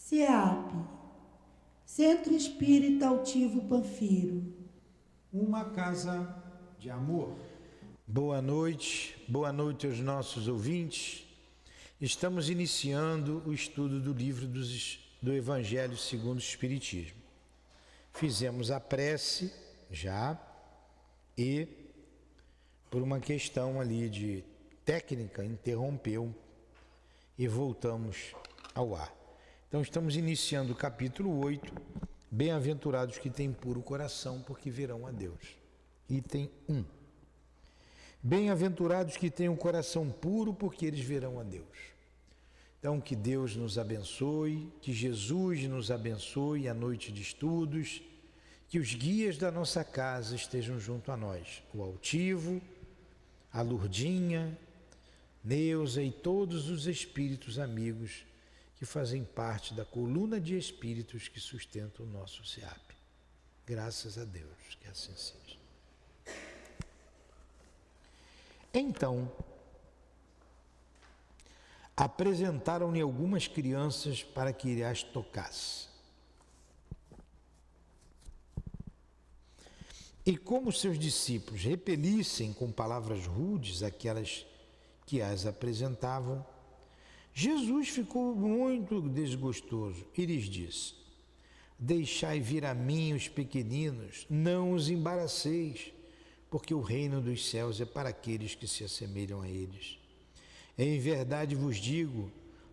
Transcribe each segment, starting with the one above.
CEAP, Centro Espírita Altivo Panfiro. Uma casa de amor. Boa noite aos nossos ouvintes. Estamos iniciando o estudo do livro do Evangelho segundo o Espiritismo. Fizemos a prece já e, por uma questão ali de técnica, interrompeu e voltamos ao ar. Então estamos iniciando o capítulo 8, Bem-aventurados que têm puro coração, porque verão a Deus. Item 1. Bem-aventurados que têm um coração puro, porque eles verão a Deus. Então que Deus nos abençoe, que Jesus nos abençoe a noite de estudos, que os guias da nossa casa estejam junto a nós, o Altivo, a Lurdinha, Neuza e todos os espíritos amigos que fazem parte da coluna de espíritos que sustentam o nosso CEAP. Graças a Deus, que assim seja. Então, apresentaram-lhe algumas crianças para que ele as tocasse. E como seus discípulos repelissem com palavras rudes aquelas que as apresentavam, Jesus ficou muito desgostoso e lhes disse: deixai vir a mim os pequeninos, não os embaraceis, porque o reino dos céus é para aqueles que se assemelham a eles. Em verdade vos digo,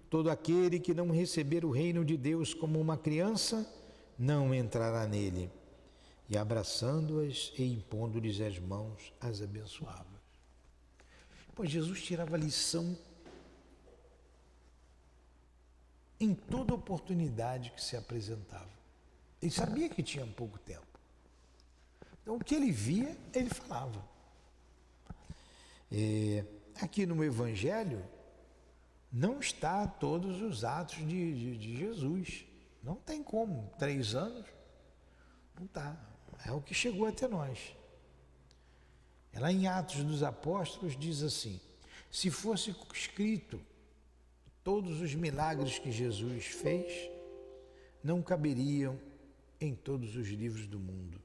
todo aquele que não receber o reino de Deus como uma criança, não entrará nele. E abraçando-as e impondo-lhes as mãos, as abençoava. Pois Jesus tirava lição em toda oportunidade que se apresentava. Ele sabia que tinha pouco tempo. Então, o que ele via, ele falava. Aqui no Evangelho, não está todos os atos de Jesus. Não tem como. 3 anos, não está. É o que chegou até nós. Lá em Atos dos Apóstolos diz assim: se fosse escrito todos os milagres que Jesus fez, não caberiam em todos os livros do mundo.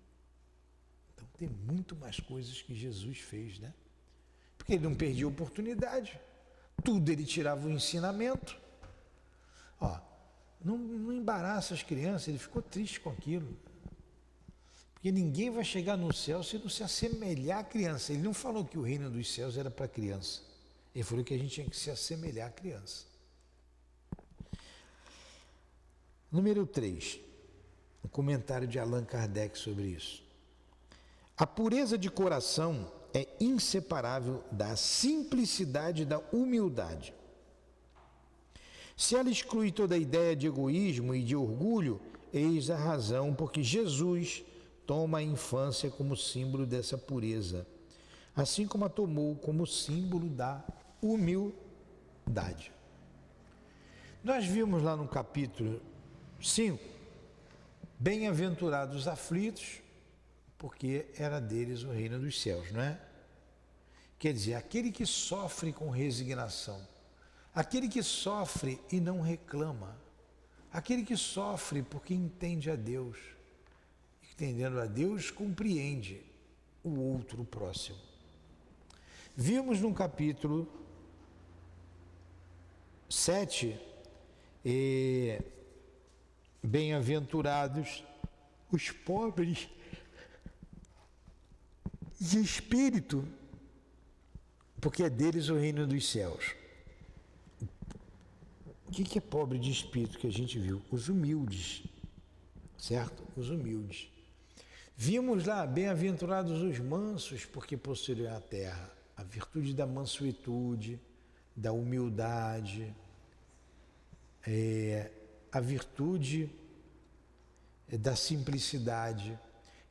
Então tem muito mais coisas que Jesus fez, né? Porque ele não perdia oportunidade. Tudo ele tirava o ensinamento. Não embaraça as crianças, ele ficou triste com aquilo. Porque ninguém vai chegar no céu se não se assemelhar à criança. Ele não falou que o reino dos céus era para criança. Ele falou que a gente tinha que se assemelhar à criança. Número 3, um comentário de Allan Kardec sobre isso. A pureza de coração é inseparável da simplicidade e da humildade. Se ela exclui toda a ideia de egoísmo e de orgulho, eis a razão porque Jesus toma a infância como símbolo dessa pureza, assim como a tomou como símbolo da humildade. Nós vimos lá no capítulo 5, bem-aventurados os aflitos, porque era deles o reino dos céus, não é? Quer dizer, aquele que sofre com resignação, aquele que sofre e não reclama, aquele que sofre porque entende a Deus, entendendo a Deus, compreende o outro, o próximo. Vimos no capítulo 7, bem-aventurados os pobres de espírito, porque é deles o reino dos céus. O que é pobre de espírito que a gente viu? Os humildes, certo? Os humildes. Vimos lá, bem-aventurados os mansos, porque possuem a terra. A virtude da mansuetude, da humildade, a virtude da simplicidade.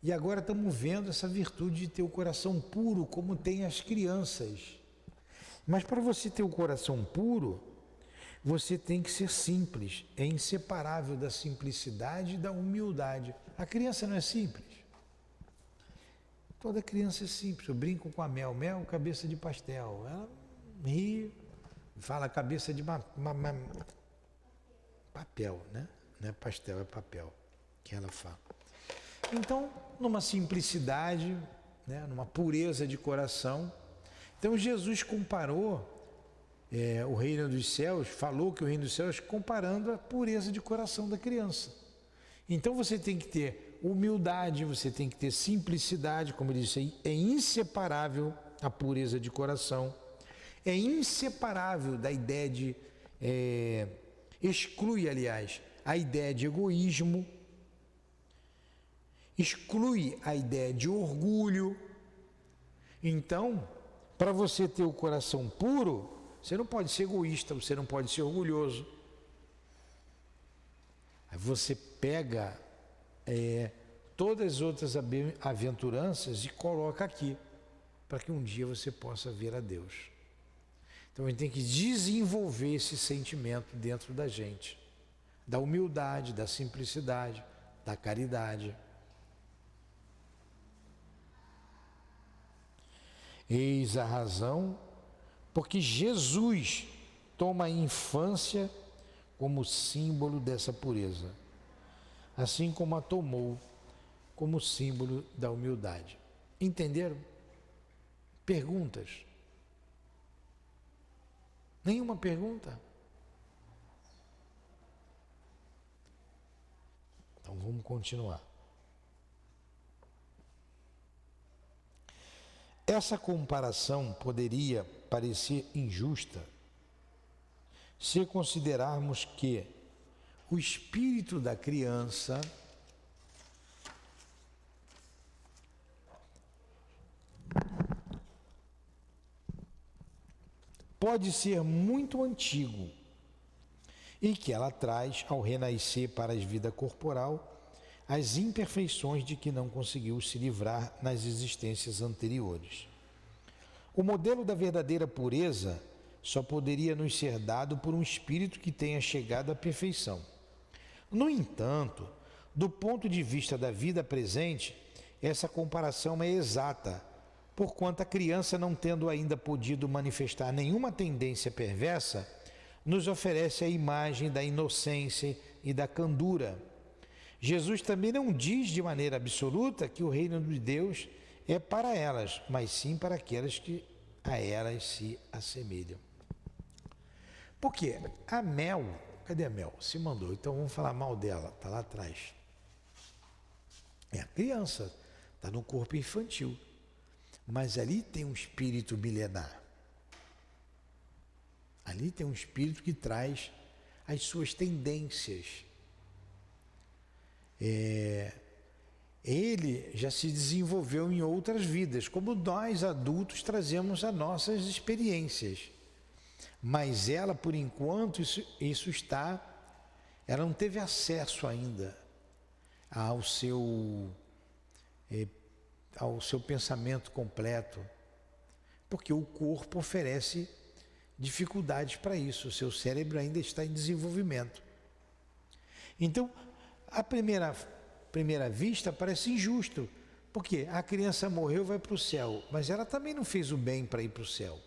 E agora estamos vendo essa virtude de ter o coração puro, como tem as crianças. Mas para você ter o coração puro, você tem que ser simples. É inseparável da simplicidade e da humildade. A criança não é simples? Toda criança é simples. Eu brinco com a Mel, cabeça de pastel. Ela ri, fala cabeça de papel, né? não é pastel, é papel, que ela fala. Então, numa simplicidade, né, numa pureza de coração. Então Jesus comparou o reino dos céus, falou que o reino dos céus comparando a pureza de coração da criança. Então você tem que ter humildade, você tem que ter simplicidade, como ele disse, é inseparável a pureza de coração, é inseparável da ideia de, exclui, aliás, a ideia de egoísmo, exclui a ideia de orgulho. Então, para você ter o coração puro, você não pode ser egoísta, você não pode ser orgulhoso. Aí você pega todas as outras aventuranças e coloca aqui, para que um dia você possa ver a Deus. Então a gente tem que desenvolver esse sentimento dentro da gente, da humildade, da simplicidade, da caridade. Eis a razão porque Jesus toma a infância como símbolo dessa pureza, assim como a tomou como símbolo da humildade. Entenderam? Perguntas? Nenhuma pergunta? Então vamos continuar. Essa comparação poderia parecer injusta se considerarmos que o espírito da criança pode ser muito antigo e que ela traz, ao renascer para a vida corporal, as imperfeições de que não conseguiu se livrar nas existências anteriores. O modelo da verdadeira pureza só poderia nos ser dado por um espírito que tenha chegado à perfeição. No entanto, do ponto de vista da vida presente, essa comparação é exata, porquanto a criança, não tendo ainda podido manifestar nenhuma tendência perversa, nos oferece a imagem da inocência e da candura. Jesus também não diz de maneira absoluta que o reino de Deus é para elas, mas sim para aquelas que a elas se assemelham. Porque a Mel, cadê a Mel? Se mandou, então vamos falar mal dela, está lá atrás. É a criança, está no corpo infantil, mas ali tem um espírito milenar. Ali tem um espírito que traz as suas tendências. Ele já se desenvolveu em outras vidas, como nós adultos trazemos as nossas experiências. Mas ela, por enquanto, ela não teve acesso ainda ao seu pensamento completo, porque o corpo oferece dificuldades para isso, o seu cérebro ainda está em desenvolvimento. Então, à primeira vista parece injusto, porque a criança morreu, vai para o céu, mas ela também não fez o bem para ir para o céu.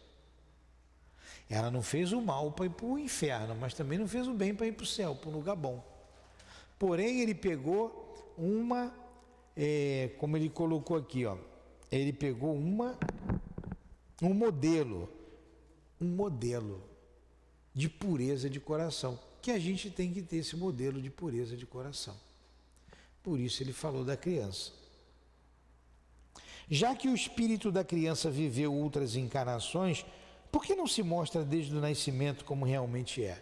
Ela não fez o mal para ir para o inferno, mas também não fez o bem para ir para o céu, para um lugar bom. Porém, ele pegou como ele colocou aqui, ele pegou um modelo de pureza de coração, que a gente tem que ter esse modelo de pureza de coração. Por isso ele falou da criança. Já que o espírito da criança viveu outras encarnações, por que não se mostra desde o nascimento como realmente é?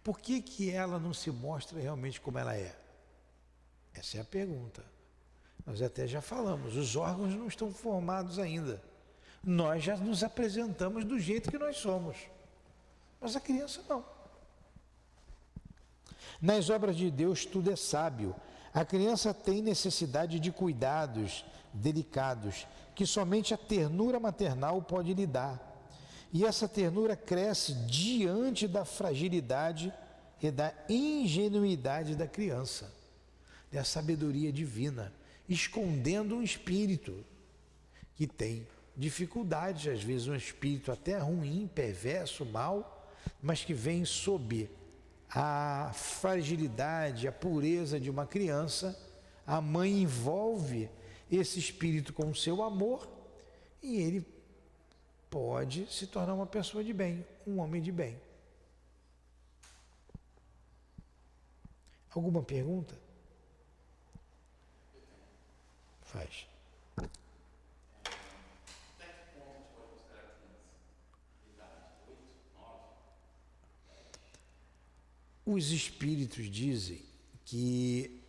Por que ela não se mostra realmente como ela é? Essa é a pergunta. Nós até já falamos, os órgãos não estão formados ainda. Nós já nos apresentamos do jeito que nós somos. Mas a criança não. Nas obras de Deus tudo é sábio. A criança tem necessidade de cuidados delicados que somente a ternura maternal pode lhe dar. E essa ternura cresce diante da fragilidade e da ingenuidade da criança, da sabedoria divina, escondendo um espírito que tem dificuldades, às vezes um espírito até ruim, perverso, mau, mas que vem sob a fragilidade, a pureza de uma criança, a mãe envolve esse espírito com o seu amor e ele pode se tornar uma pessoa de bem, um homem de bem. Alguma pergunta? Faz. Os espíritos dizem que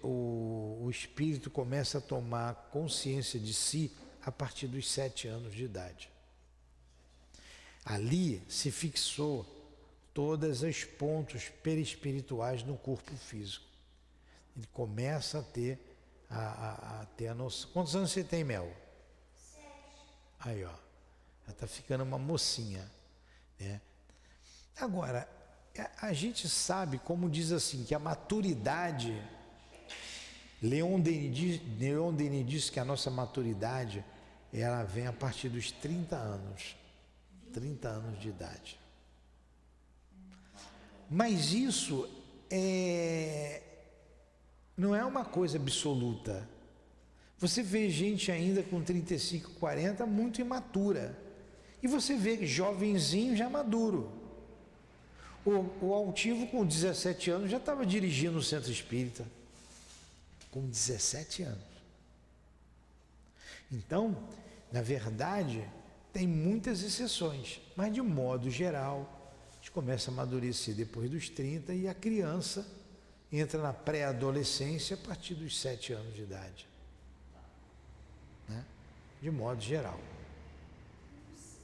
o espírito começa a tomar consciência de si a partir dos 7 anos de idade. Ali se fixou todos os pontos perispirituais no corpo físico. Ele começa a ter a noção. Quantos anos você tem, Mel? 7. Aí, ó. Já está ficando uma mocinha, né? Agora, a gente sabe, como diz assim, que a maturidade, Leon Denis diz que a nossa maturidade, ela vem a partir dos 30 anos. 30 anos de idade. Mas isso não é uma coisa absoluta. Você vê gente ainda com 35, 40 muito imatura. E você vê jovenzinho já maduro. O altivo com 17 anos já estava dirigindo o centro espírita. Com 17 anos. Então, na verdade, tem muitas exceções. Mas de modo geral, a gente começa a amadurecer depois dos 30 e a criança entra na pré-adolescência a partir dos 7 anos de idade. Né? De modo geral.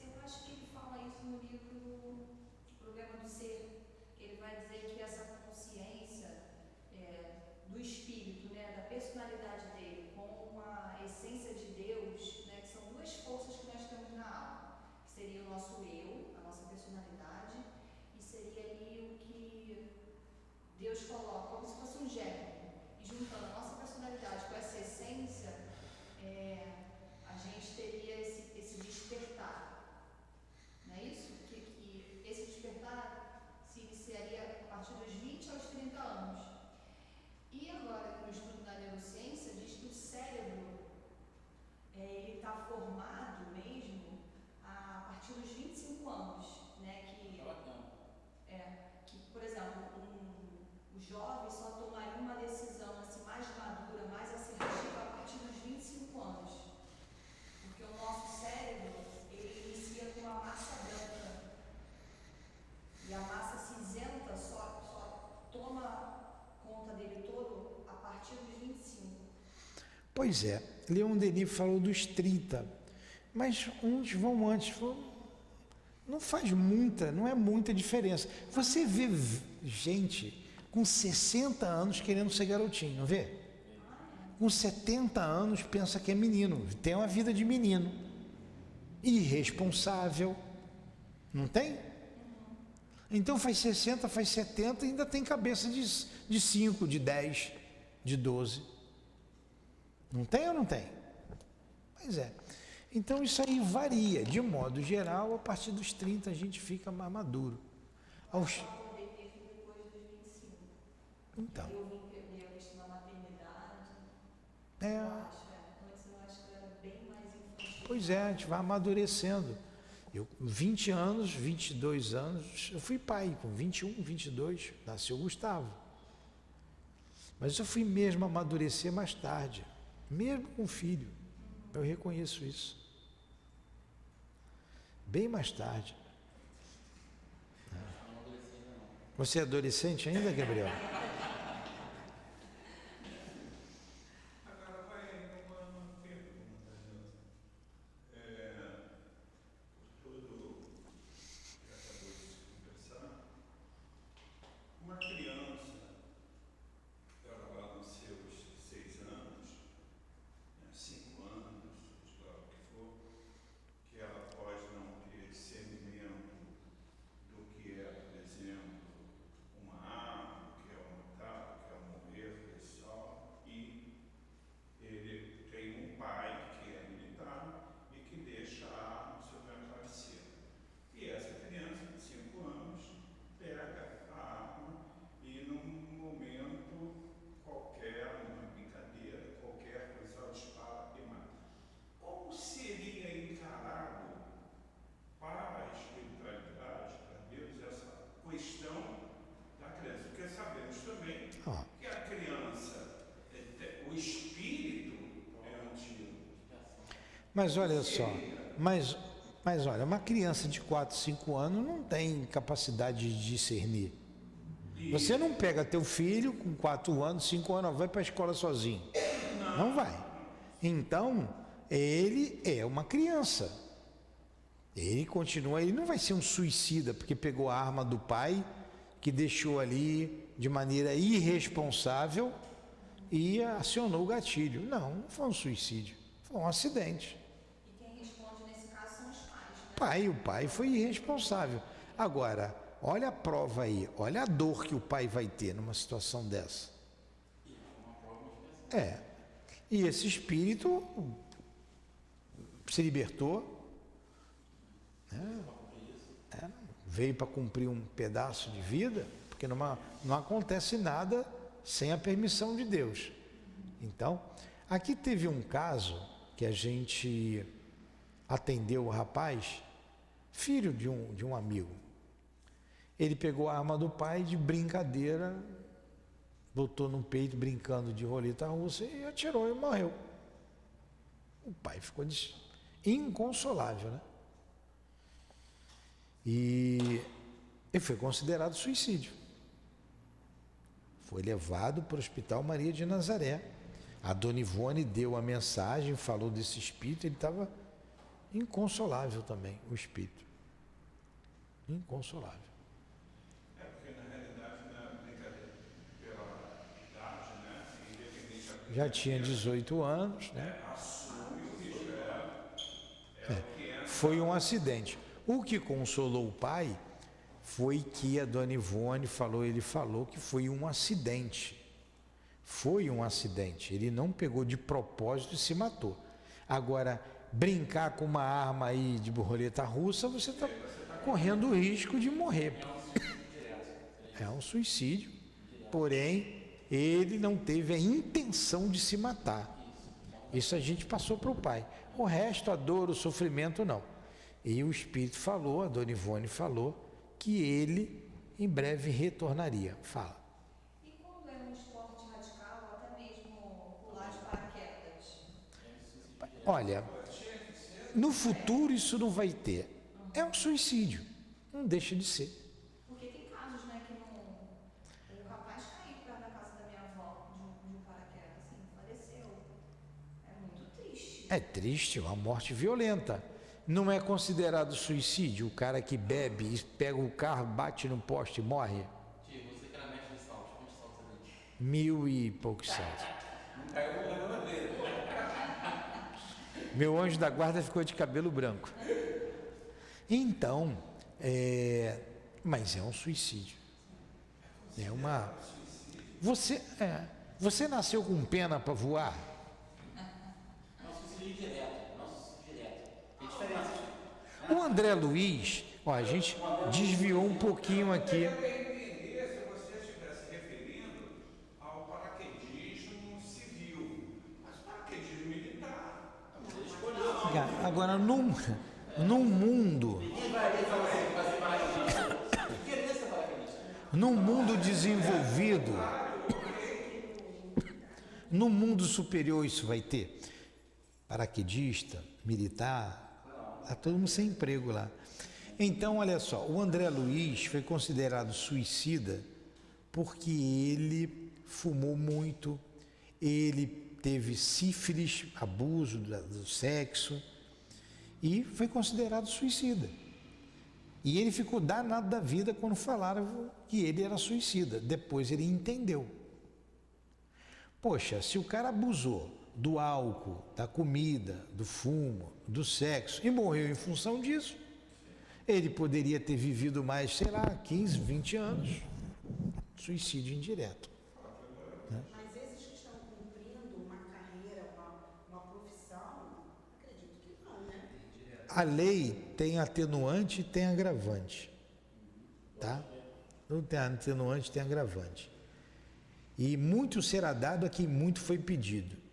Eu acho que ele fala isso no livro Problema do Ser, que ele vai dizer que essa consciência do espírito, né, da personalidade dele, com a essência de Deus, né, que são duas forças que nós temos na alma, que seria o nosso eu, a nossa personalidade, e seria ali o que Deus coloca, como se fosse um germe, e juntando a nossa personalidade com essa essência, a gente teria esse despertar, não é isso? Que esse despertar se iniciaria a partir dos 20 aos 30 anos. E agora, no estudo da neurociência, diz que o cérebro ele está formado mesmo a partir dos 25 anos, né? Que por exemplo, o jovem só tomaria uma decisão assim, mais madura, mais assertiva a partir dos 25 anos. Porque o nosso cérebro, ele inicia com a massa branca. E a massa cinzenta só toma conta dele todo a partir dos 25. Pois é, Leon Denis falou dos 30, mas uns vão antes. Não é muita diferença. Você vê gente com 60 anos querendo ser garotinho, não vê? Com 70 anos pensa que é menino, tem uma vida de menino. Irresponsável, não tem? Então faz 60, faz 70 e ainda tem cabeça de 5, de 10, de 12. Não tem ou não tem? Pois é. Então isso aí varia, de modo geral, a partir dos 30 a gente fica mais maduro. Então. Eu vim perder a questão da maternidade. É, Antes eu acho que era bem mais infantil. pois é, a gente vai amadurecendo. Eu, 20 anos, 22 anos, eu fui pai, com 21, 22, nasceu o Gustavo. Mas eu fui mesmo amadurecer mais tarde, mesmo com filho. Eu reconheço isso. Bem mais tarde. Você é adolescente ainda, Gabriel? Agora vai uma pergunta, tudo que acabou de conversar. Uma criança, ela vai nos seus 6 anos, 5 anos, seja lá o que for, que ela pode não ter discernimento do que é, por exemplo, uma árvore, o que é Mas olha só, mas olha, uma criança de 4, 5 anos não tem capacidade de discernir. Você não pega teu filho com 4 anos, 5 anos, vai para a escola sozinho. Não vai. Então, ele é uma criança. Ele continua, ele não vai ser um suicida porque pegou a arma do pai, que deixou ali de maneira irresponsável e acionou o gatilho. Não foi um suicídio, foi um acidente. E quem responde nesse caso são os pais, né? O pai foi irresponsável. Agora, olha a prova aí, olha a dor que o pai vai ter numa situação dessa. E esse espírito se libertou, veio para cumprir um pedaço de vida, porque não acontece nada sem a permissão de Deus. Então, aqui teve um caso que a gente atendeu o rapaz, filho de um amigo. Ele pegou a arma do pai de brincadeira, botou no peito brincando de roleta russa e atirou e morreu. O pai ficou inconsolável, né? E ele foi considerado suicídio. Foi levado para o Hospital Maria de Nazaré. A dona Ivone deu a mensagem, falou desse espírito, ele estava inconsolável também, o espírito. Inconsolável. Porque na realidade não é brincadeira pela idade, né? Independente da Já tinha 18 anos, né? assume o risco, o que é. Foi um acidente. O que consolou o pai foi que a dona Ivone ele falou que foi um acidente. Foi um acidente. Ele não pegou de propósito e se matou. Agora, brincar com uma arma aí de roleta russa, você está correndo o risco de morrer. É um suicídio. Porém, ele não teve a intenção de se matar. Isso a gente passou para o pai. O resto, a dor, o sofrimento, não. E o espírito falou, a dona Ivone falou, que ele em breve retornaria. Fala. E quando é um esporte radical, ou até mesmo pular de paraquedas? Olha, no futuro isso não vai ter. É um suicídio. Não deixa de ser. Porque tem casos, né, que o rapaz caiu perto da casa da minha avó de um paraquedas, assim, faleceu. É muito triste. É triste, uma morte violenta. Não é considerado suicídio o cara que bebe e pega o carro, bate no poste e morre? Tio, você que era mestre de saltos, quantos saltos você deu? 1000 e poucos saltos. Meu anjo da guarda ficou de cabelo branco. Então, mas é um suicídio. É uma. Você nasceu com pena para voar? O André Luiz, a gente desviou um pouquinho aqui. Eu ia entender se você estivesse referindo ao paraquedismo civil, mas paraquedismo militar. Agora, num mundo desenvolvido, no mundo superior isso vai ter paraquedista, militar. Está todo mundo sem emprego lá. Então, olha só, o André Luiz foi considerado suicida porque ele fumou muito, ele teve sífilis, abuso do sexo, e foi considerado suicida. E ele ficou danado da vida quando falaram que ele era suicida. Depois ele entendeu. Poxa, se o cara abusou do álcool, da comida, do fumo, do sexo e morreu em função disso, ele poderia ter vivido mais, sei lá, 15, 20 anos. Suicídio indireto. Mas esses que estão cumprindo uma carreira, uma profissão, acredito que não, né? A lei tem atenuante e tem agravante. Tá? Não tem atenuante, tem agravante. E muito será dado a quem muito foi pedido.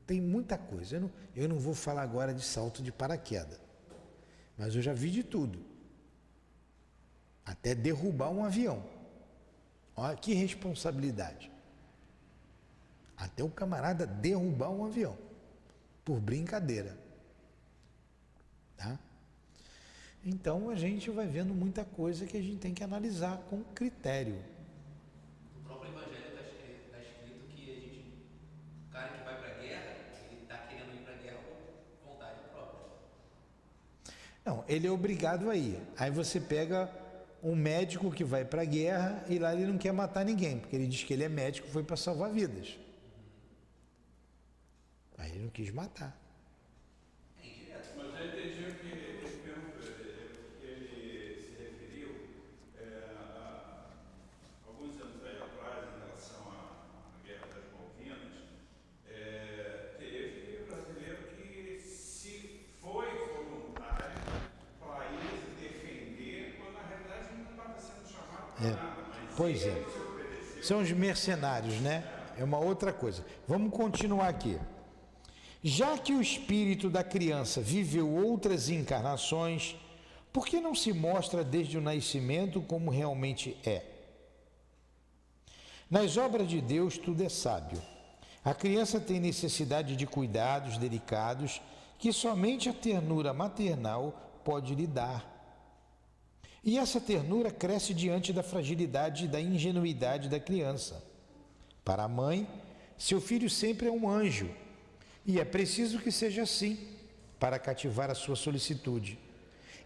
Tem muita coisa. Eu não vou falar agora de salto de paraquedas, mas eu já vi de tudo. Até derrubar um avião. Olha que responsabilidade. Até o camarada derrubar um avião. por brincadeira. Tá? Então a gente vai vendo muita coisa que a gente tem que analisar com critério. No próprio Evangelho está escrito que o cara que vai para a guerra, ele está querendo ir para a guerra por vontade própria. Não, ele é obrigado a ir. Aí você pega um médico que vai para a guerra e lá ele não quer matar ninguém, porque ele diz que ele é médico e foi para salvar vidas. Aí ele não quis matar. Mas eu entendi o que ele se referiu alguns anos aí atrás, em relação à Guerra das Malvinas. Teve brasileiro que se foi voluntário para ir se defender, quando na realidade não estava sendo chamado para nada. Mas Pois é. ele se ofereceu. São os mercenários, né? É uma outra coisa. Vamos continuar aqui. Já que o espírito da criança viveu outras encarnações, por que não se mostra desde o nascimento como realmente é? Nas obras de Deus tudo é sábio. A criança tem necessidade de cuidados delicados que somente a ternura maternal pode lhe dar. E essa ternura cresce diante da fragilidade e da ingenuidade da criança. Para a mãe, seu filho sempre é um anjo, e é preciso que seja assim, para cativar a sua solicitude.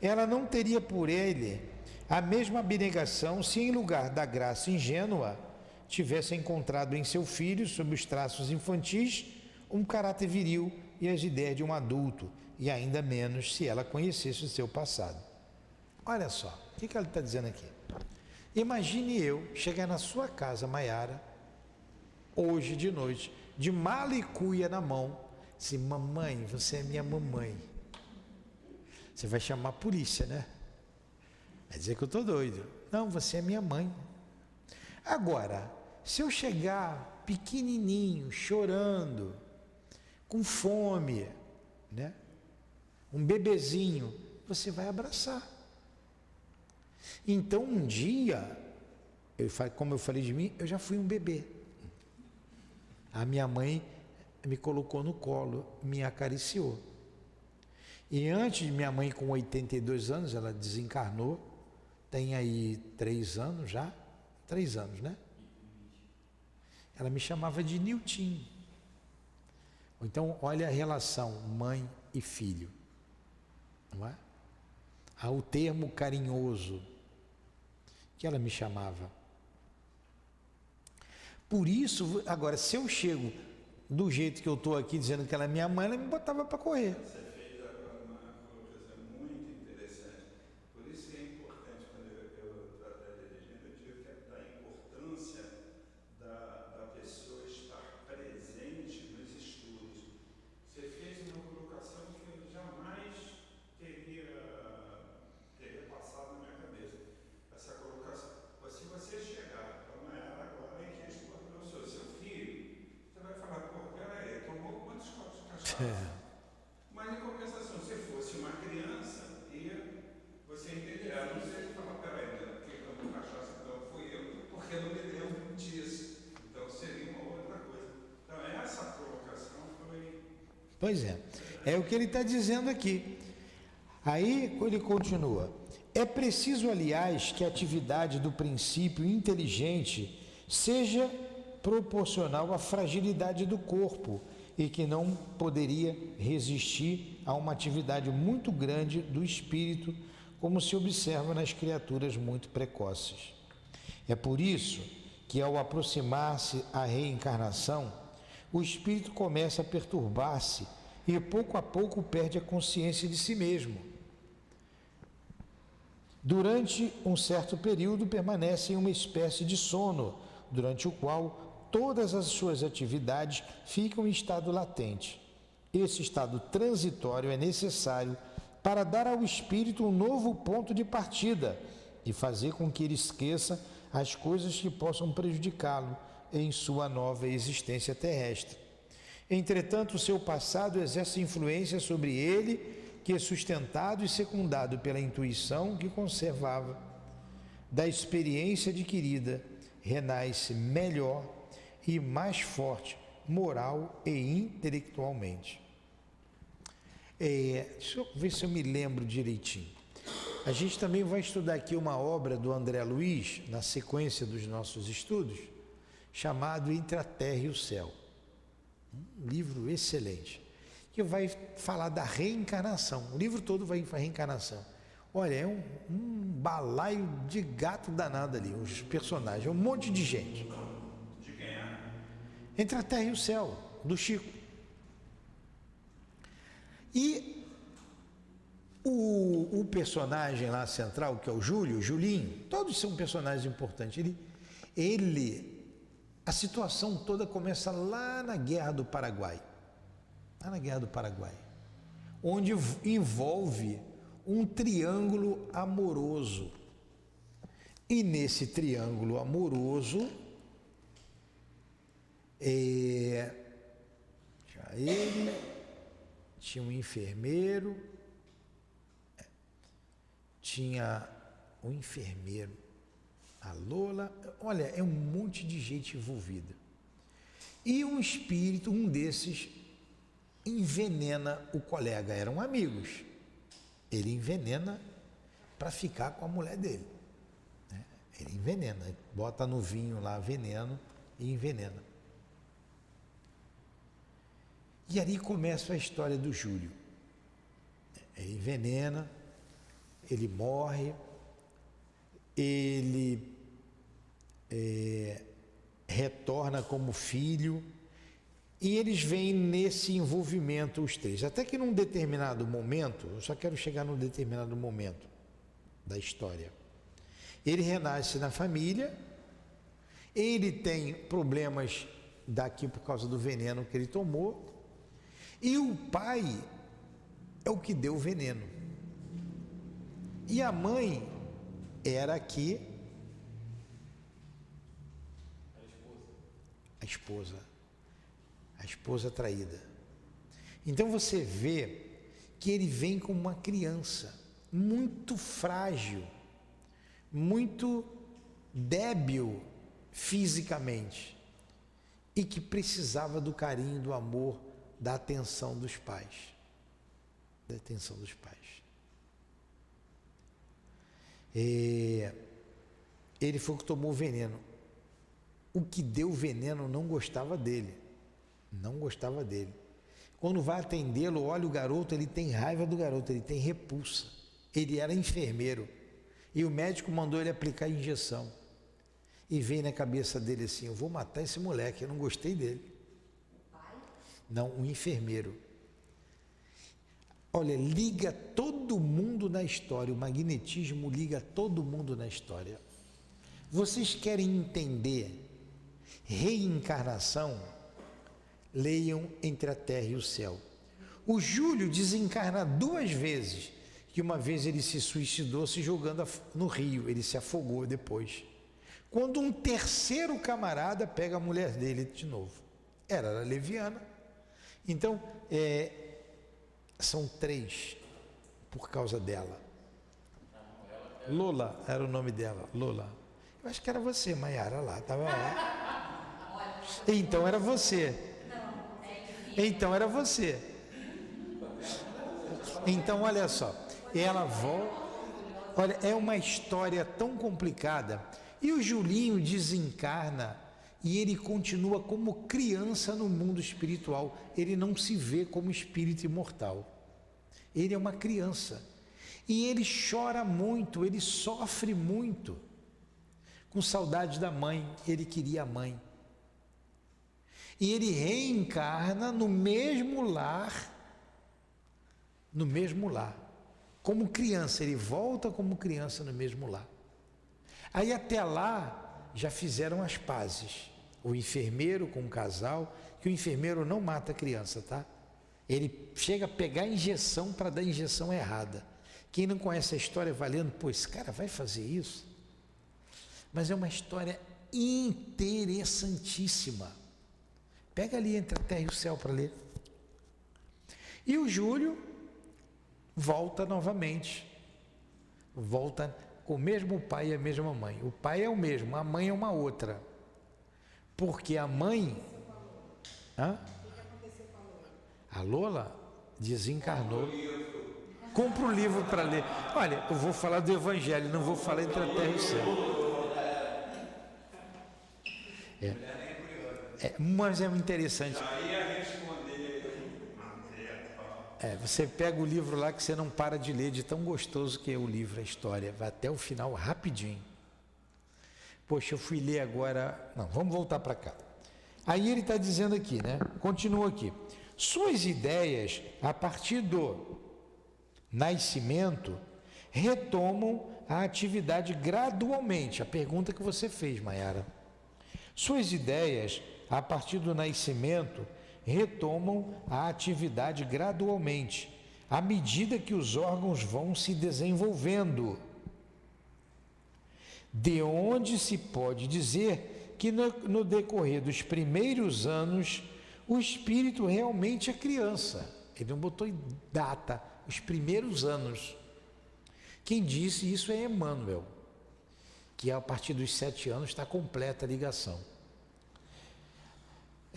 Ela não teria por ele a mesma abnegação se, em lugar da graça ingênua, tivesse encontrado em seu filho, sob os traços infantis, um caráter viril e as ideias de um adulto, e ainda menos se ela conhecesse o seu passado. Olha só, o que ela está dizendo aqui? Imagine eu chegar na sua casa, Maiara, hoje de noite, de mala e cuia na mão, assim, mamãe, você é minha mamãe. Você vai chamar a polícia, né? Vai dizer que eu estou doido. Não, você é minha mãe. Agora, se eu chegar pequenininho, chorando, com fome, né? Um bebezinho, você vai abraçar. Então, um dia, como eu falei de mim, eu já fui um bebê. A minha mãe me colocou no colo, me acariciou. E antes de minha mãe, com 82 anos, ela desencarnou, tem aí 3 anos já, 3 anos, né? Ela me chamava de Niltinho. Então, olha a relação mãe e filho, não é? Há o termo carinhoso que ela me chamava. Por isso, agora, se eu chego do jeito que eu estou aqui, dizendo que ela é minha mãe, ela me botava para correr. Você fez agora uma coisa muito interessante. Por isso que é importante, quando eu tratei de legenda, eu tive que dar a importância da pessoa estar presente nos estudos. Você fez uma colocação que eu jamais teria passado na minha cabeça. Essa colocação. Se você chegar para Maiara agora e diz para o professor, seu filho, você vai falar, pô, peraí, tomou quantos copos de cachaça? Mas em compensação, se fosse uma criança, você entenderia. Não sei se fala, peraí, quem tomou cachaça então fui eu, porque eu não me lembro disso. Então seria uma outra coisa. Então essa colocação foi. Pois é o que ele está dizendo aqui. Aí ele continua. É preciso, aliás, que a atividade do princípio inteligente seja proporcional à fragilidade do corpo e que não poderia resistir a uma atividade muito grande do espírito, como se observa nas criaturas muito precoces. É por isso que, ao aproximar-se a reencarnação, o espírito começa a perturbar-se e pouco a pouco perde a consciência de si mesmo. Durante um certo período permanece em uma espécie de sono, durante o qual todas as suas atividades ficam em estado latente. Esse estado transitório é necessário para dar ao espírito um novo ponto de partida e fazer com que ele esqueça as coisas que possam prejudicá-lo em sua nova existência terrestre. Entretanto, o seu passado exerce influência sobre ele, que, sustentado e secundado pela intuição que conservava, da experiência adquirida, renasce melhor e mais forte, moral e intelectualmente. Deixa eu ver se eu me lembro direitinho. A gente também vai estudar aqui uma obra do André Luiz, na sequência dos nossos estudos, chamado Entre a Terra e o Céu. Um livro excelente, que vai falar da reencarnação. O livro todo vai para a reencarnação. Olha, é um balaio de gato danado ali, os personagens, um monte de gente. De quem é? Entre a Terra e o Céu, do Chico. E o personagem lá central, que é o Júlio, o Julinho, todos são personagens importantes. A situação toda começa lá na Guerra do Paraguai. Lá na Guerra do Paraguai. Onde envolve um triângulo amoroso. E nesse triângulo amoroso, tinha um enfermeiro, a Lola, olha, é um monte de gente envolvida. E um espírito, um desses, envenena o colega, eram amigos. Ele envenena para ficar com a mulher dele. Né? Ele envenena, bota no vinho lá veneno e envenena. E ali começa a história do Júlio. Ele envenena, ele morre, ele retorna como filho, e eles vêm nesse envolvimento os três. Até que num determinado momento, eu só quero chegar num determinado momento da história, ele renasce na família, ele tem problemas daqui por causa do veneno que ele tomou, e o pai é o que deu o veneno. E a mãe era aqui a esposa traída. Então você vê que ele vem como uma criança muito frágil, muito débil fisicamente e que precisava do carinho, do amor, da atenção dos pais. Da atenção dos pais. Ele foi o que tomou o veneno. O que deu o veneno não gostava dele. Não gostava dele. Quando vai atendê-lo, olha o garoto, ele tem raiva do garoto, ele tem repulsa. Ele era enfermeiro. E o médico mandou ele aplicar a injeção. E veio na cabeça dele assim: eu vou matar esse moleque, eu não gostei dele. O pai? Não, o enfermeiro. Olha, liga todo mundo na história, o magnetismo liga todo mundo na história. Vocês querem entender reencarnação? Leiam Entre a Terra e o Céu. O Júlio desencarna 2 vezes, que uma vez ele se suicidou se jogando no rio, ele se afogou depois. Quando um terceiro camarada pega a mulher dele de novo. Era leviana. Então, são 3 por causa dela. Lola era o nome dela, Lola. Eu acho que era você, Maiara, lá, estava lá. Então era você. Então era você. Então olha só, ela volta. Olha, é uma história tão complicada. E o Julinho desencarna e ele continua como criança no mundo espiritual. Ele não se vê como espírito imortal. Ele é uma criança. E ele chora muito, ele sofre muito. Com saudade da mãe, ele queria a mãe. E ele reencarna no mesmo lar, como criança, ele volta como criança no mesmo lar. Aí até lá já fizeram as pazes, o enfermeiro com o casal, que o enfermeiro não mata a criança, tá? Ele chega a pegar a injeção para dar a injeção errada. Quem não conhece a história vai lendo, pô, esse cara vai fazer isso? Mas é uma história interessantíssima. Pega ali Entre a Terra e o Céu para ler. E o Júlio volta novamente. Volta com o mesmo pai e a mesma mãe. O pai é o mesmo, a mãe é uma outra. Porque a mãe... Hã? O que aconteceu com a Lola? A Lola desencarnou. Compra um livro para ler. Olha, eu vou falar do Evangelho, não vou falar entre a terra e o céu. Mas é interessante. Você pega o livro lá que você não para de ler, de tão gostoso que é o livro, a história. Vai até o final rapidinho. Poxa, eu fui ler agora. Não, vamos voltar para cá. Aí ele está dizendo aqui, né? Continua aqui. Suas ideias, a partir do nascimento, retomam a atividade gradualmente. A pergunta que você fez, Maiara. Suas ideias, a partir do nascimento, retomam a atividade gradualmente, à medida que os órgãos vão se desenvolvendo. De onde se pode dizer que no decorrer dos primeiros anos, o espírito realmente é criança. Ele não botou em data, os primeiros anos. Quem disse isso é Emmanuel, que a partir dos 7 anos está completa a ligação.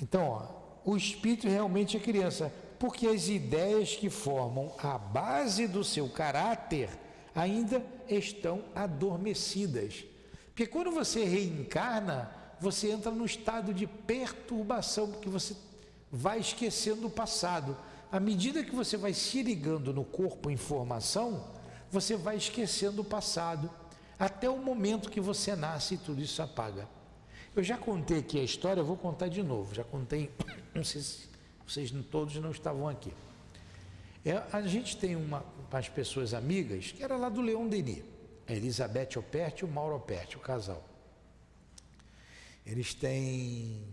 Então, o espírito realmente é criança, porque as ideias que formam a base do seu caráter ainda estão adormecidas. Porque quando você reencarna, você entra num estado de perturbação, porque você vai esquecendo o passado. À medida que você vai se ligando no corpo em formação, você vai esquecendo o passado, até o momento que você nasce e tudo isso apaga. Eu já contei aqui a história, eu vou contar de novo. Já contei, não sei se vocês todos não estavam aqui. A gente tem umas pessoas amigas, que era lá do Leon Denis, a Elizabeth Opert e o Mauro Opert, o casal. Eles têm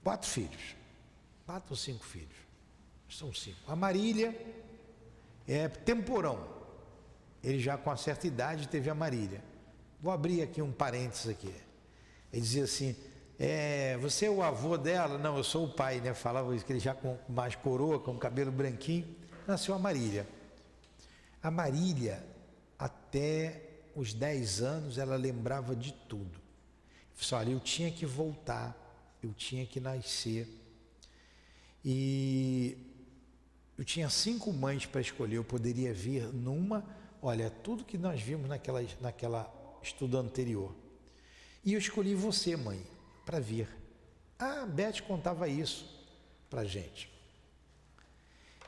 4 filhos, 4 ou 5 filhos, são 5. A Marília é temporão, ele já com uma certa idade teve a Marília. Vou abrir aqui um parênteses aqui. Ele dizia assim, você é o avô dela? Não, eu sou o pai, né? Falava isso, que ele já com mais coroa, com cabelo branquinho, nasceu a Marília. A Marília, até os 10 anos, ela lembrava de tudo. Olha, eu tinha que voltar, eu tinha que nascer. E eu tinha 5 mães para escolher, eu poderia vir numa, olha, tudo que nós vimos naquela estudo anterior. E eu escolhi você, mãe, para vir. A Beth contava isso para a gente.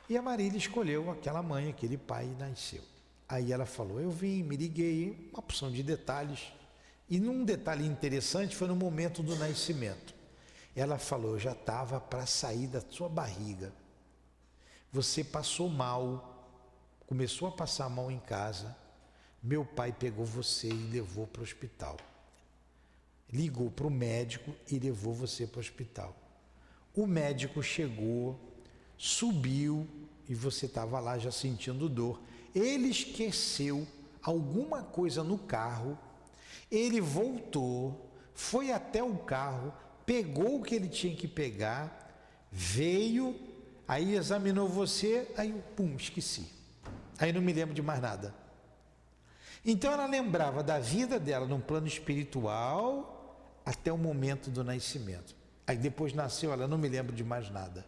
E a Marília escolheu aquela mãe, aquele pai e nasceu. Aí ela falou, eu vim, me liguei, uma opção de detalhes. E num detalhe interessante foi no momento do nascimento. Ela falou, eu já estava para sair da sua barriga. Você passou mal, começou a passar mal em casa. Meu pai pegou você e levou para o hospital. Ligou para o médico e levou você para o hospital. O médico chegou, subiu e você estava lá já sentindo dor. Ele esqueceu alguma coisa no carro, ele voltou, foi até o carro, pegou o que ele tinha que pegar, veio, aí examinou você, aí pum, esqueci. Aí não me lembro de mais nada. Então ela lembrava da vida dela num plano espiritual até o momento do nascimento. Aí depois nasceu, ela não me lembra de mais nada.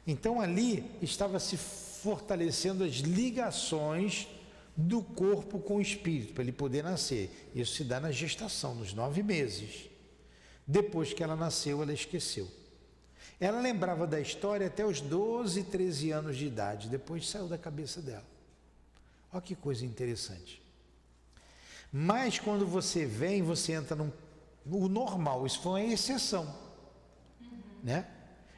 Então ali estava se fortalecendo as ligações do corpo com o espírito, para ele poder nascer. Isso se dá na gestação, nos 9 meses. Depois que ela nasceu, ela esqueceu. Ela lembrava da história até os 12, 13 anos de idade, depois saiu da cabeça dela. Olha que coisa interessante. Mas quando você vem, você entra no normal, isso foi uma exceção, né?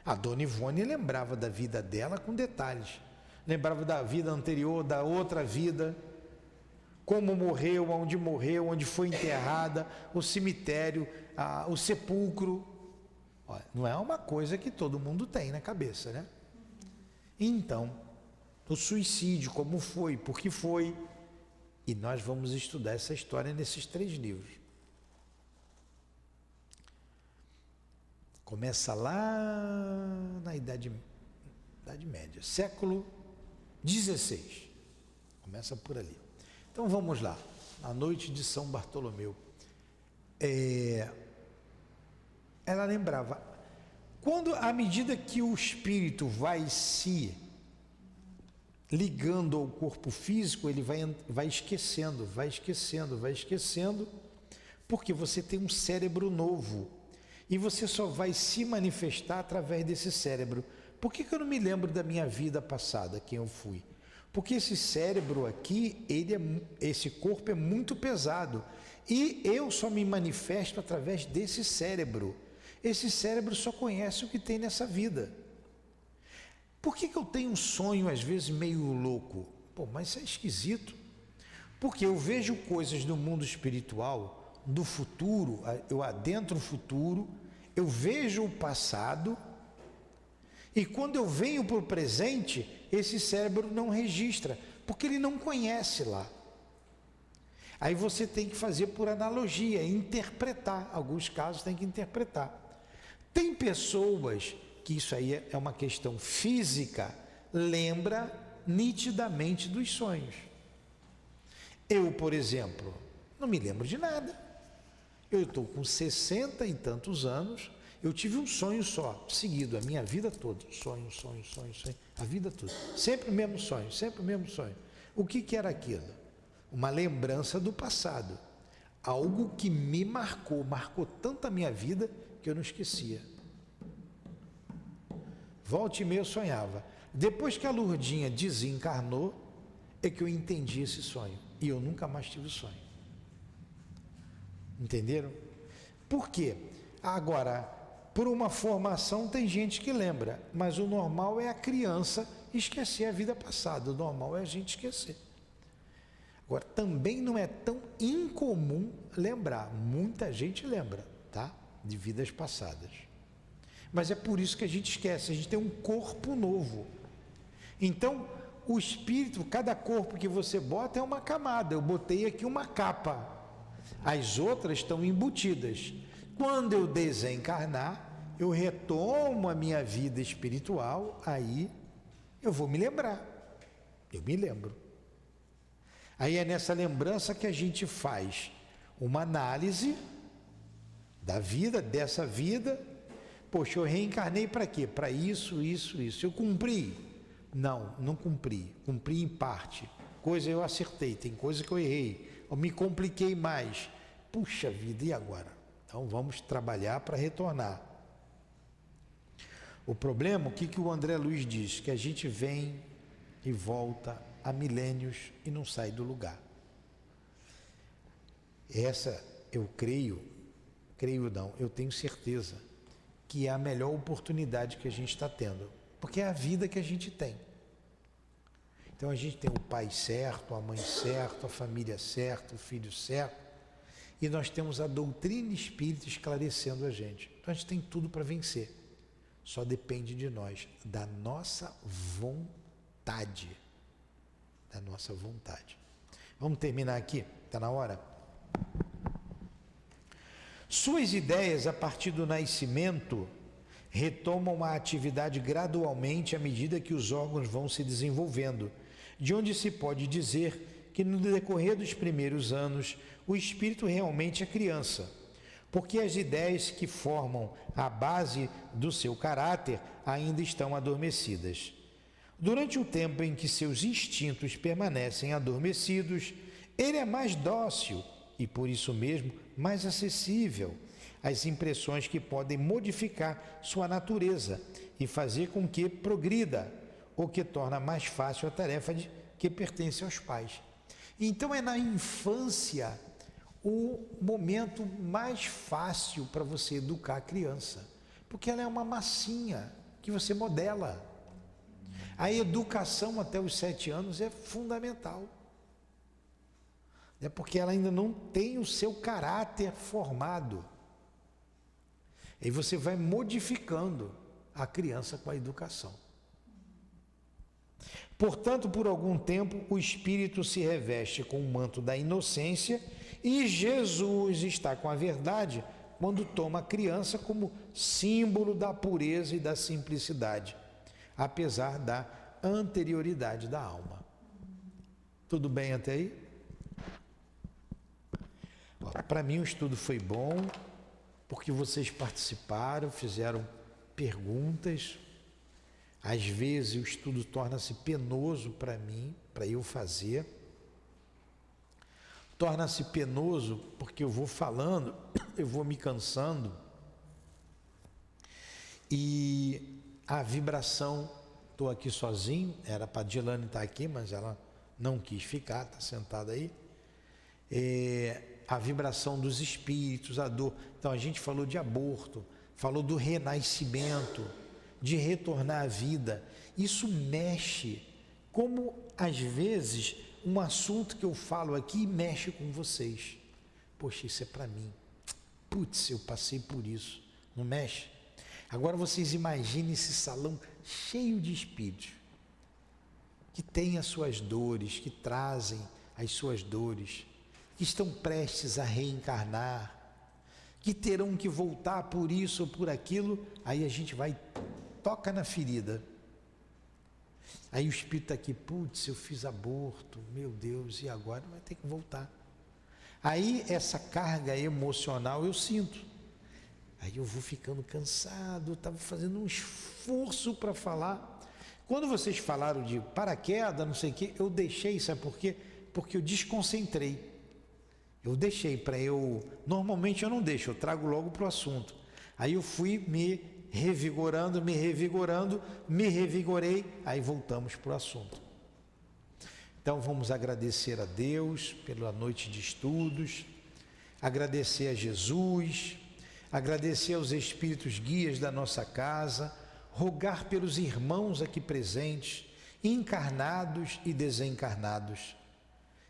A dona Ivone lembrava da vida dela com detalhes, lembrava da vida anterior, da outra vida, como morreu, onde foi enterrada, o cemitério, o sepulcro. Olha, não é uma coisa que todo mundo tem na cabeça, né? Então, o suicídio, como foi, por que foi, e nós vamos estudar essa história nesses 3 livros. Começa lá na Idade Média, século XVI. Começa por ali. Então vamos lá, a noite de São Bartolomeu. Ela lembrava, à medida que o espírito vai se ligando ao corpo físico, ele vai esquecendo, porque você tem um cérebro novo e você só vai se manifestar através desse cérebro. Por que eu não me lembro da minha vida passada, quem eu fui? Porque esse cérebro aqui, esse corpo é muito pesado e eu só me manifesto através desse cérebro. Esse cérebro só conhece o que tem nessa vida. Por que eu tenho um sonho às vezes meio louco? Pô, mas isso é esquisito. Porque eu vejo coisas do mundo espiritual, do futuro, eu adentro o futuro, eu vejo o passado, e quando eu venho para o presente, esse cérebro não registra, porque ele não conhece lá. Aí você tem que fazer por analogia, interpretar. Alguns casos tem que interpretar. Tem pessoas que isso aí é uma questão física, lembra nitidamente dos sonhos. Eu, por exemplo, não me lembro de nada. Eu estou com 60 e tantos anos, eu tive um sonho só, seguido, a minha vida toda. Sonho, a vida toda. Sempre o mesmo sonho, sempre o mesmo sonho. O que era aquilo? Uma lembrança do passado. Algo que me marcou tanto a minha vida que eu não esquecia. Volta e meia eu sonhava. Depois que a Lourdinha desencarnou, é que eu entendi esse sonho. E eu nunca mais tive sonho. Entenderam? Por quê? Agora, por uma formação tem gente que lembra, mas o normal é a criança esquecer a vida passada. O normal é a gente esquecer. Agora, também não é tão incomum lembrar. Muita gente lembra, tá? De vidas passadas. Mas é por isso que a gente esquece. A gente tem um corpo novo. Então, o espírito, cada corpo que você bota é uma camada. Eu botei aqui uma capa. As outras estão embutidas. Quando eu desencarnar, eu retomo a minha vida espiritual, aí eu vou me lembrar. Eu me lembro. Aí é nessa lembrança que a gente faz uma análise da vida, dessa vida. Poxa, eu reencarnei para quê? Para isso. Eu cumpri? Não cumpri. Cumpri em parte. Coisa eu acertei, tem coisa que eu errei. Eu me compliquei mais. Puxa vida, e agora? Então vamos trabalhar para retornar. O problema, o que o André Luiz diz? Que a gente vem e volta há milênios e não sai do lugar. Essa eu eu tenho certeza que é a melhor oportunidade que a gente está tendo, porque é a vida que a gente tem. Então a gente tem o pai certo, a mãe certa, a família certa, o filho certo, e nós temos a doutrina espírita esclarecendo a gente. Então a gente tem tudo para vencer. Só depende de nós, da nossa vontade. Da nossa vontade. Vamos terminar aqui? Está na hora? Suas ideias, a partir do nascimento, retomam a atividade gradualmente à medida que os órgãos vão se desenvolvendo, de onde se pode dizer que no decorrer dos primeiros anos o espírito realmente é criança, porque as ideias que formam a base do seu caráter ainda estão adormecidas. Durante o tempo em que seus instintos permanecem adormecidos, ele é mais dócil e, por isso mesmo, mais acessível às impressões que podem modificar sua natureza e fazer com que progrida, o que torna mais fácil a tarefa que pertence aos pais. Então é na infância o momento mais fácil para você educar a criança, porque ela é uma massinha que você modela. A educação até os 7 anos é fundamental. É porque ela ainda não tem o seu caráter formado. E você vai modificando a criança com a educação. Portanto, por algum tempo, o espírito se reveste com o manto da inocência e Jesus está com a verdade quando toma a criança como símbolo da pureza e da simplicidade, apesar da anterioridade da alma. Tudo bem até aí? Para mim o estudo foi bom, porque vocês participaram, fizeram perguntas. Às vezes o estudo torna-se penoso para mim, para eu fazer. Torna-se penoso porque eu vou falando, eu vou me cansando. E a vibração, estou aqui sozinho, era para a Dilane estar aqui, mas ela não quis ficar, está sentada aí. A vibração dos espíritos, a dor. Então a gente falou de aborto, falou do renascimento, de retornar à vida. Isso mexe, como às vezes um assunto que eu falo aqui mexe com vocês. Poxa, isso é para mim. Putz, eu passei por isso. Não mexe? Agora vocês imaginem esse salão cheio de espíritos que têm as suas dores, que trazem as suas dores, que estão prestes a reencarnar, que terão que voltar por isso ou por aquilo. Aí a gente vai, toca na ferida. Aí o espírito está aqui, putz, eu fiz aborto, meu Deus, e agora vai ter que voltar. Aí essa carga emocional eu sinto. Aí eu vou ficando cansado, eu estava fazendo um esforço para falar. Quando vocês falaram de paraquedas, não sei o quê, eu deixei, sabe por quê? Porque eu desconcentrei. Eu deixei para eu... Normalmente eu não deixo, eu trago logo para o assunto. Aí eu fui me revigorando, me revigorei, aí voltamos para o assunto. Então vamos agradecer a Deus pela noite de estudos, agradecer a Jesus, agradecer aos espíritos guias da nossa casa, rogar pelos irmãos aqui presentes, encarnados e desencarnados.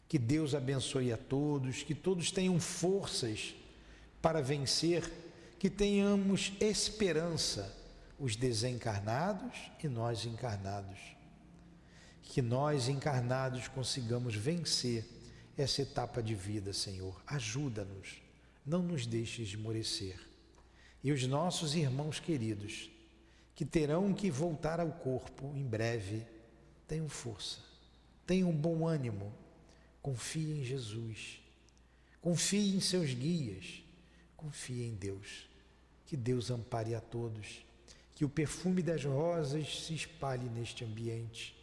Que Deus abençoe a todos, que todos tenham forças para vencer, que tenhamos esperança, os desencarnados e nós encarnados. Que nós encarnados consigamos vencer essa etapa de vida, Senhor. Ajuda-nos, não nos deixes esmorecer. E os nossos irmãos queridos, que terão que voltar ao corpo em breve, tenham força, tenham bom ânimo, confie em Jesus, confie em seus guias, confie em Deus. Que Deus ampare a todos, que o perfume das rosas se espalhe neste ambiente,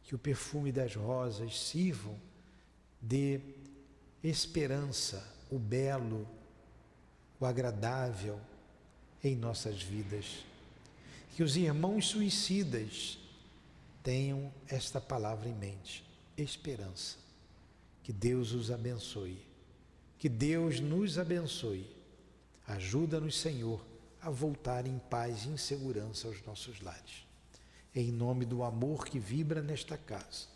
que o perfume das rosas sirvam de esperança, o belo, o agradável em nossas vidas. Que os irmãos suicidas tenham esta palavra em mente, esperança. Que Deus os abençoe, que Deus nos abençoe. Ajuda-nos, Senhor, a voltar em paz e em segurança aos nossos lares. Em nome do amor que vibra nesta casa,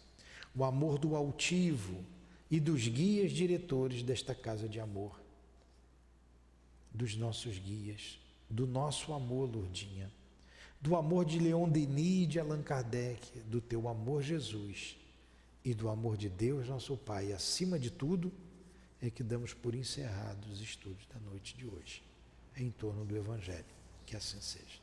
o amor do altivo e dos guias diretores desta casa de amor, dos nossos guias, do nosso amor, Lourdinha, do amor de Leon Denis e de Allan Kardec, do teu amor, Jesus, e do amor de Deus, nosso Pai. Acima de tudo, é que damos por encerrados os estudos da noite de hoje, em torno do Evangelho. Que assim seja.